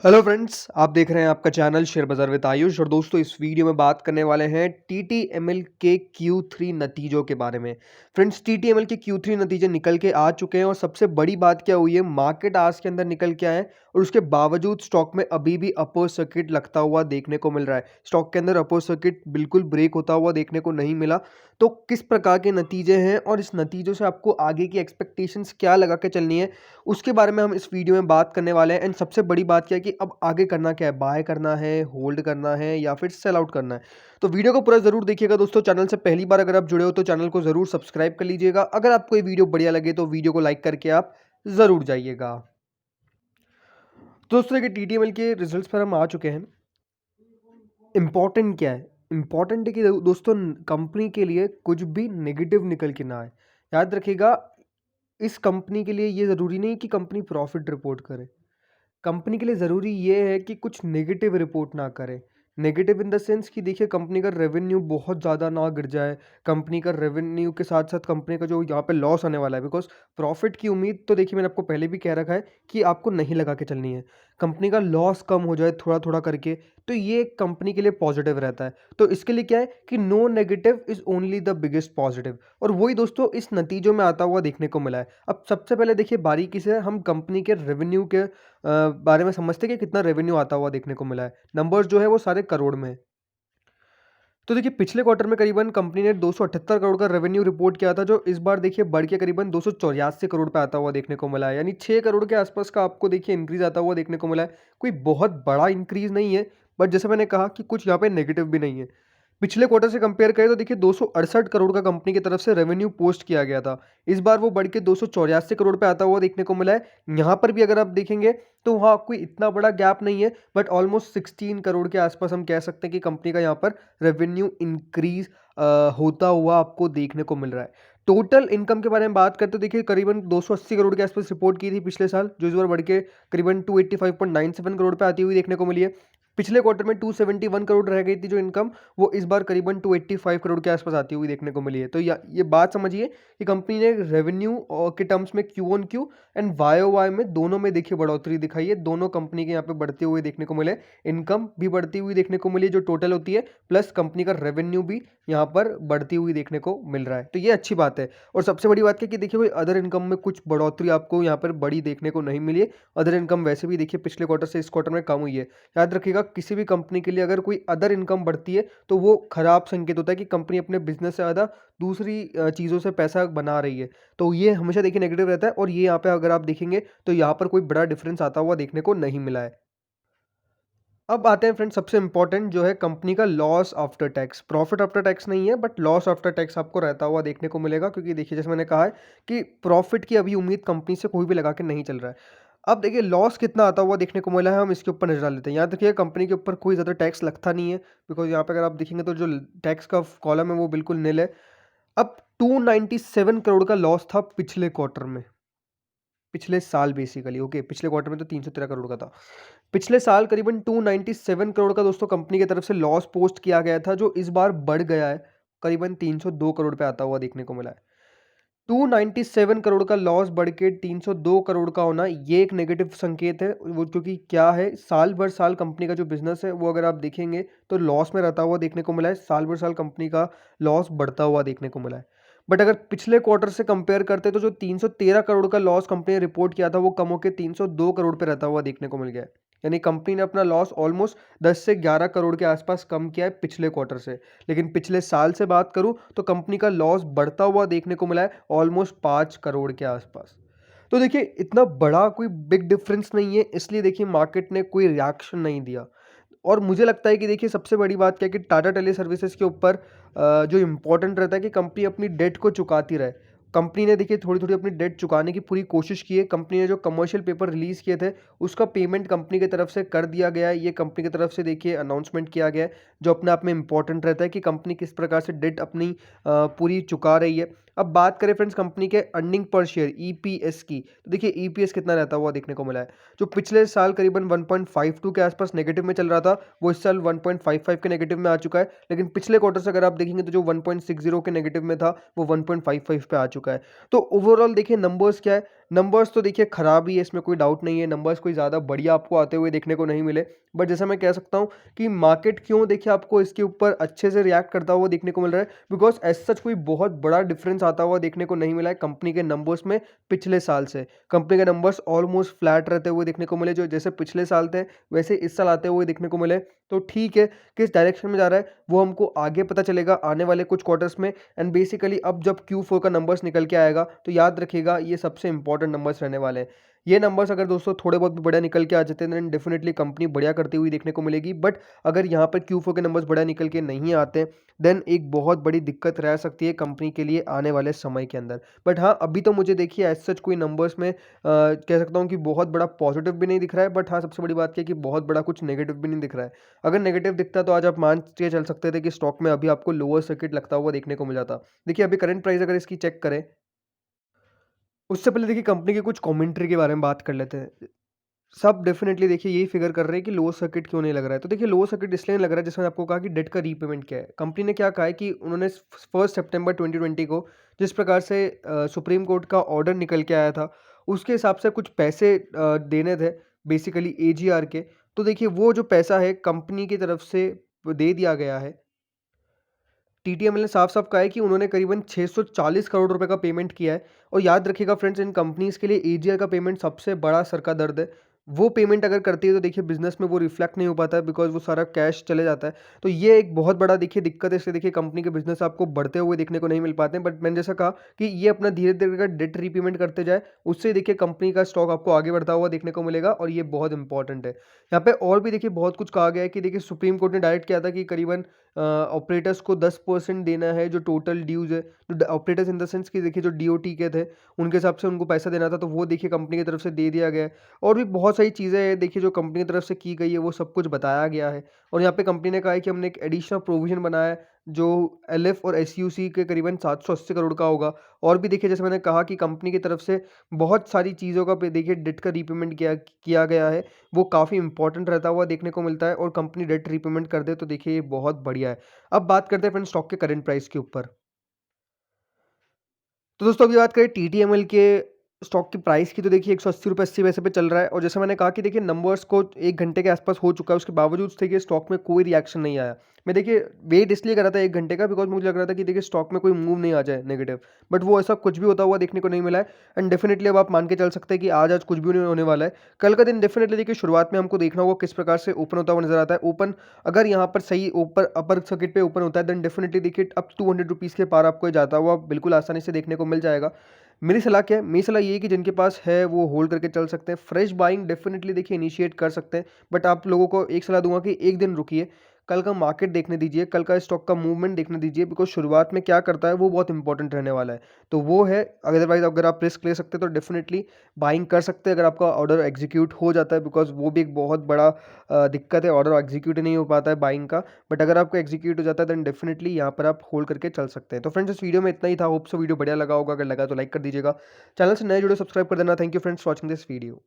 Hello friends, आप देख रहे हैं आपका चैनल शेयर बाजार विद आयुष। और दोस्तों, इस वीडियो में बात करने वाले हैं टीटीएमएल के Q3 नतीजों के बारे में। फ्रेंड्स, टीटीएमएल के Q3 नतीजे निकल के आ चुके हैं और सबसे बड़ी बात क्या हुई है, मार्केट आज के अंदर निकल के आए और उसके बावजूद स्टॉक में अभी भी अपर सर्किट लगता हुआ देखने को मिल रहा है। स्टॉक के अंदर अपर सर्किट बिल्कुल ब्रेक होता हुआ देखने को नहीं मिला। तो किस प्रकार के नतीजे हैं और इस नतीजों से आपको आगे की एक्सपेक्टेशंस क्या लगा के चलनी है, उसके बारे में हम इस वीडियो में बात करने वाले हैं। एंड सबसे बड़ी बात क्या है कि अब आगे करना क्या है, बाय करना है, होल्ड करना है या फिर सेल आउट करना है। तो वीडियो को पूरा जरूर देखिएगा दोस्तों। चैनल से पहली बार अगर आप जुड़े हो तो चैनल को जरूर सब्सक्राइब कर लीजिएगा। अगर आपको ये वीडियो बढ़िया लगे तो वीडियो को लाइक करके आप जरूर जाइएगा। तो दोस्तों, देखिए टीटीएमएल के रिजल्ट्स पर हम आ चुके हैं। इंपॉर्टेंट क्या है? इंपॉर्टेंट है कि दोस्तों, कंपनी के लिए कुछ भी नेगेटिव निकल के ना आए। याद रखिएगा, इस कंपनी के लिए ये ज़रूरी नहीं कि कंपनी प्रॉफिट रिपोर्ट करे। कंपनी के लिए ज़रूरी ये है कि कुछ नेगेटिव रिपोर्ट ना करे। नेगेटिव इन द सेंस कि देखिए, कंपनी का रेवेन्यू बहुत ज़्यादा ना गिर जाए। कंपनी का रेवेन्यू के साथ साथ कंपनी का जो यहाँ पे लॉस आने वाला है, बिकॉज प्रॉफिट की उम्मीद तो देखिए मैंने आपको पहले भी कह रखा है कि आपको नहीं लगा के चलनी है। कंपनी का लॉस कम हो जाए थोड़ा थोड़ा करके, तो ये कंपनी के लिए पॉजिटिव रहता है। तो इसके लिए क्या है कि no negative is only the biggest positive. और वही दोस्तों इस नतीजों में आता हुआ देखने को मिला है। अब सबसे पहले देखिए, बारीकी से हम कंपनी के रेवेन्यू के बारे में समझते हैं कि कितना रेवेन्यू आता हुआ देखने को मिला है। नंबर्स जो है वो सारे करोड़ में है। तो देखिए, पिछले क्वार्टर में करीबन कंपनी ने 278 करोड़ का रेवेन्यू रिपोर्ट किया था, जो इस बार देखिए बढ़ के करीबन 284 करोड़ पे आता हुआ देखने को मिला है। यानी 6 करोड़ के आसपास का आपको देखिए इंक्रीज आता हुआ देखने को मिला है। कोई बहुत बड़ा इंक्रीज नहीं है, बट जैसे मैंने कहा कि कुछ यहाँ पे नेगेटिव भी नहीं है। पिछले क्वार्टर से कंपेयर करें तो देखिए 268 करोड़ का कंपनी की तरफ से रेवेन्यू पोस्ट किया गया था। इस बार वो बढ़ के 284 करोड़ पे आता हुआ देखने को मिला है। यहाँ पर भी अगर आप देखेंगे तो वहाँ कोई इतना बड़ा गैप नहीं है, बट ऑलमोस्ट 16 करोड़ के आसपास हम कह सकते हैं कि कंपनी का यहाँ पर रेवेन्यू इंक्रीज होता हुआ आपको देखने को मिल रहा है। टोटल इनकम के बारे में बात करते तो देखिए करीबन 280 करोड़ के आसपास रिपोर्ट की थी पिछले साल, जो इस बार बढ़ के करीबन 285.97 करोड़ पे आती हुई देखने को मिली है। पिछले क्वार्टर में 271 करोड़ रह गई थी जो इनकम, वो इस बार करीबन 285 करोड़ के आसपास आती हुई देखने को मिली है। तो ये बात समझिए कि कंपनी ने रेवेन्यू के टर्म्स में Q on Q and Y O Y में दोनों में देखिए बढ़ोतरी दिखाई है। दोनों कंपनी के यहाँ पे बढ़ते हुए देखने को मिले। इनकम भी बढ़ती हुई देखने को मिली जो टोटल होती है, प्लस कंपनी का रेवेन्यू भी यहाँ पर बढ़ती हुई देखने को मिल रहा है। तो ये अच्छी बात है। और सबसे बड़ी बात क्या कि देखिए, कोई अदर इनकम में कुछ बढ़ोतरी आपको यहाँ पर बड़ी देखने को नहीं मिली है। अदर इनकम वैसे भी देखिए पिछले क्वार्टर से इस क्वार्टर में कम हुई है। याद रखिएगा, किसी भी कंपनी के लिए अगर कोई अदर इनकम बढ़ती है तो वो खराब संकेत होता है कि कंपनी अपने बिजनेस से ज़्यादा दूसरी चीज़ों से पैसा बना रही है। तो ये हमेशा देखिए नेगेटिव रहता है। और ये यहाँ पे अगर आप देखेंगे तो यहाँ पर कोई बड़ा डिफरेंस आता हुआ देखने को नहीं मिला है। अब आते हैं फ्रेंड्स, सबसे इंपॉर्टेंट जो है कंपनी का loss after tax. Profit after tax नहीं है, बट लॉस आफ्टर टैक्स आपको रहता हुआ देखने को मिलेगा, क्योंकि देखिए जैसे मैंने कहा है कि प्रॉफिट की अभी उम्मीद कंपनी से कोई भी लगा के नहीं चल रहा है। अब देखिए लॉस कितना आता हुआ देखने को मिला है, हम इसके ऊपर नजर डाल लेते हैं। यहाँ देखिए, कंपनी के ऊपर कोई ज़्यादा टैक्स लगता नहीं है, बिकॉज यहाँ पे अगर आप देखेंगे तो जो टैक्स का कॉलम है वो बिल्कुल नील है। अब 297 करोड़ का लॉस था पिछले क्वार्टर में, पिछले साल बेसिकली। ओके, पिछले क्वार्टर में तो 313 करोड़ का था। पिछले साल करीबन 297 करोड़ का दोस्तों कंपनी की तरफ से लॉस पोस्ट किया गया था, जो इस बार बढ़ गया है, करीबन 302 करोड़ पे आता हुआ देखने को मिला है। 297 करोड़ का लॉस बढ़ के 302 करोड़ का होना, ये एक नेगेटिव संकेत है। वो क्योंकि क्या है, साल भर साल कंपनी का जो बिजनेस है वो अगर आप देखेंगे तो लॉस में रहता हुआ देखने को मिला है। साल भर साल कंपनी का लॉस बढ़ता हुआ देखने को मिला है। बट अगर पिछले क्वार्टर से कंपेयर करते तो जो 313 करोड़ का लॉस कंपनी ने रिपोर्ट किया था वो कम होकर 302 करोड़ पे रहता हुआ देखने को मिल गया है। यानी कंपनी ने अपना लॉस ऑलमोस्ट 10 से 11 करोड़ के आसपास कम किया है पिछले क्वार्टर से। लेकिन पिछले साल से बात करूं तो कंपनी का लॉस बढ़ता हुआ देखने को मिला है ऑलमोस्ट 5 करोड़ के आसपास। तो देखिए, इतना बड़ा कोई बिग डिफरेंस नहीं है, इसलिए देखिए मार्केट ने कोई रिएक्शन नहीं दिया। और मुझे लगता है कि देखिए सबसे बड़ी बात क्या है कि टाटा टेली सर्विसेज के ऊपर जो इम्पोर्टेंट रहता है कि कंपनी अपनी डेट को चुकाती रहे। कंपनी ने देखिए थोड़ी थोड़ी अपनी डेट चुकाने की पूरी कोशिश की है। कंपनी ने जो कमर्शियल पेपर रिलीज़ किए थे उसका पेमेंट कंपनी की तरफ से कर दिया गया है। ये कंपनी की तरफ से देखिए अनाउंसमेंट किया गया है, जो अपने आप में इम्पॉर्टेंट रहता है कि कंपनी किस प्रकार से डेट अपनी पूरी चुका रही है। अब बात करें फ्रेंड्स कंपनी के अर्निंग पर शेयर ईपीएस की, तो देखिए ईपीएस कितना रहता हुआ देखने को मिला है। जो पिछले साल करीबन 1.52 के आसपास नेगेटिव में चल रहा था, वो इस साल 1.55 के नेगेटिव में आ चुका है। लेकिन पिछले क्वार्टर से अगर आप देखेंगे तो जो 1.60 के नेगेटिव में था वो 1.55 पे आ चुका है। चुका है। तो ओवरऑल देखिए नंबर्स क्या है, नंबर्स तो देखिए खराब ही है, इसमें कोई डाउट नहीं है, नंबर्स कोई ज़्यादा बढ़िया आपको आते हुए देखने को नहीं मिले। बट जैसा मैं कह सकता हूँ कि मार्केट क्यों देखिए आपको इसके ऊपर अच्छे से रिएक्ट करता हुआ देखने को मिल रहा है, बिकॉज़ एज़ सच कोई बहुत बड़ा डिफरेंस आता हुआ देखने को नहीं मिला है कंपनी के नंबर्स में पिछले साल से। कंपनी के नंबर्स ऑलमोस्ट फ्लैट रहते हुए देखने को मिले, जो जैसे पिछले साल थे, वैसे इस साल आते हुए देखने को मिले। तो ठीक है, किस डायरेक्शन में जा रहा है, वो हमको आगे पता चलेगा आने वाले कुछ क्वार्टर्स में। एंड बेसिकली अब जब Q4 का नंबर्स निकल के आएगा, तो याद रखिएगा ये सबसे इंपॉर्टेंट नंबर्स रहने वाले हैं। ये नंबर्स अगर दोस्तों थोड़े बहुत भी बढ़िया निकल के आ जाते हैं, देन डेफिनेटली कंपनी बढ़िया करती हुई देखने को मिलेगी। बट अगर यहाँ पर Q4 के नंबर्स बढ़िया निकल के नहीं आते, देन एक बहुत बड़ी दिक्कत रह सकती है कंपनी के लिए आने वाले समय के अंदर। बट हाँ, अभी तो मुझे देखिए एज सच कोई नंबर्स में कह सकता हूँ कि बहुत बड़ा पॉजिटिव भी नहीं दिख रहा है। बट हाँ, सबसे बड़ी बात क्या है कि बहुत बड़ा कुछ नेगेटिव भी नहीं दिख रहा है। अगर नेगेटिव दिखता तो आज आप मान के चल सकते थे कि स्टॉक में अभी आपको लोअर सर्किट लगता हुआ देखने को मिल जाता। देखिए अभी करंट प्राइस अगर इसकी चेक करें, उससे पहले देखिए कंपनी के कुछ कमेंट्री के बारे में बात कर लेते हैं। सब डेफिनेटली देखिए यही फिगर कर रहे हैं कि लोअर सर्किट क्यों नहीं लग रहा है। तो देखिए लोअर सर्किट इसलिए नहीं लग रहा है, जैसे मैंने आपको कहा कि डेट का रीपेमेंट क्या है। कंपनी ने क्या कहा है कि उन्होंने 1 सितंबर 2020 को जिस प्रकार से सुप्रीम कोर्ट का ऑर्डर निकल के आया था, उसके हिसाब से कुछ पैसे देने थे बेसिकली एजीआर के। तो देखिए वो जो पैसा है कंपनी की तरफ से दे दिया गया है। टीटीएमएल ने साफ-साफ कहा है कि उन्होंने करीबन 640 करोड़ रुपए का पेमेंट किया है। और याद रखिएगा फ्रेंड्स, इन कंपनीज़ के लिए एजीआर का पेमेंट सबसे बड़ा सर का दर्द है। वो पेमेंट अगर करती है तो देखिए बिज़नेस में वो रिफ्लेक्ट नहीं हो पाता है, बिकॉज़ वो सारा कैश चले जाता है। तो ये एक बहुत बड़ा देखिए दिक्कत है, इससे देखिए कंपनी के बिज़नेस आपको बढ़ते हुए देखने को नहीं मिल पाते हैं। बट मैंने जैसा कहा कि ये अपना धीरे-धीरे करके डेट रीपेमेंट करते जाए, उससे देखिए कंपनी का स्टॉक आपको आगे बढ़ता हुआ देखने को मिलेगा, और ये बहुत इंपॉर्टेंट है। यहाँ पे और भी देखिए बहुत कुछ कहा गया है कि देखिए सुप्रीम कोर्ट ने डायरेक्ट किया था कि करीबन ऑपरेटर्स को 10% देना है जो टोटल ड्यूज़ है। तो ऑपरेटर्स इन द सेंस कि देखिए जो डीओटी के थे, उनके हिसाब से उनको पैसा देना था, तो वो देखिए कंपनी की तरफ से दे दिया गया है। और भी बहुत सारी चीज़ें हैं देखिए जो कंपनी की तरफ से की गई है, वो सब कुछ बताया गया है। और यहाँ पे कंपनी ने कहा है कि हमने एक एडिशनल प्रोविज़न बनाया है, जो एलएफ और एसयूसी के करीबन 780 करोड़ का होगा। और भी देखिए जैसे मैंने कहा कि कंपनी की तरफ से बहुत सारी चीज़ों का पे देखिए डेट का रीपेमेंट किया किया गया है। वो काफ़ी इंपॉर्टेंट रहता हुआ देखने को मिलता है, और कंपनी डेट रीपेमेंट कर दे तो देखिए ये बहुत बढ़िया है। अब बात करते हैं फ्रेंड्स स्टॉक के करंट प्राइस के ऊपर। तो दोस्तों अभी बात करें टीटीएमएल के स्टॉक की प्राइस की, तो देखिए ₹180 80 पैसे पे चल रहा है। और जैसे मैंने कहा कि देखिए नंबर्स को 1 घंटे के आसपास हो चुका है, उसके बावजूद देखिए स्टॉक में कोई रिएक्शन नहीं आया। मैं देखिए वेट इसलिए कर रहा था 1 घंटे का, बिकॉज़ मुझे लग रहा था कि देखिए स्टॉक में कोई मूव नहीं आ जाए नेगेटिव। बट वो ऐसा कुछ भी होता हुआ देखने को नहीं मिला है। एंड डेफिनिटली अब आप मान के चल सकते हैं कि आज कुछ भी नहीं होने वाला है। कल का दिन डेफिनिटली देखिए शुरुआत में हमको देखना होगा किस प्रकार से ओपन होता हुआ नज़र आता है। ओपन अगर यहाँ पर सही ऊपर अपर सर्किट पे ओपन होता है, देन डेफिनिटली देखिए अब ₹200 के पार आपको ये जाता हुआ बिल्कुल आसानी से देखने को मिल जाएगा। मेरी सलाह क्या है? मेरी सलाह ये है कि जिनके पास है वो होल्ड करके चल सकते हैं। फ्रेश बाइंग डेफिनिटली देखिए इनिशिएट कर सकते हैं। बट आप लोगों को एक सलाह दूँगा कि 1 दिन रुकिए, कल का मार्केट देखने दीजिए, कल का स्टॉक का मूवमेंट देखने दीजिए, बिकॉज़ शुरुआत में क्या करता है वो बहुत इंपॉर्टेंट रहने वाला है। तो वो है, अदरवाइज़ अगर आप रिस्क ले सकते हैं तो डेफिनिटली बाइंग कर सकते हैं अगर आपका ऑर्डर एग्ज़ीक्यूट हो जाता है, बिकॉज़ वो भी एक बहुत बड़ा दिक्कत है, ऑर्डर एग्ज़ीक्यूट ही नहीं हो पाता है बाइंग का। बट अगर आपका एग्ज़ीक्यूट हो जाता है देन डेफिनिटली यहाँ पर आप होल्ड करके चल सकते हैं। तो फ्रेंड्स इस वीडियो में इतना ही था। होप सो वीडियो बढ़िया लगा होगा। अगर लगा तो लाइक कर दीजिएगा। चैनल से नए जुड़े सब्सक्राइब कर देना। Thank you friends for watching this video.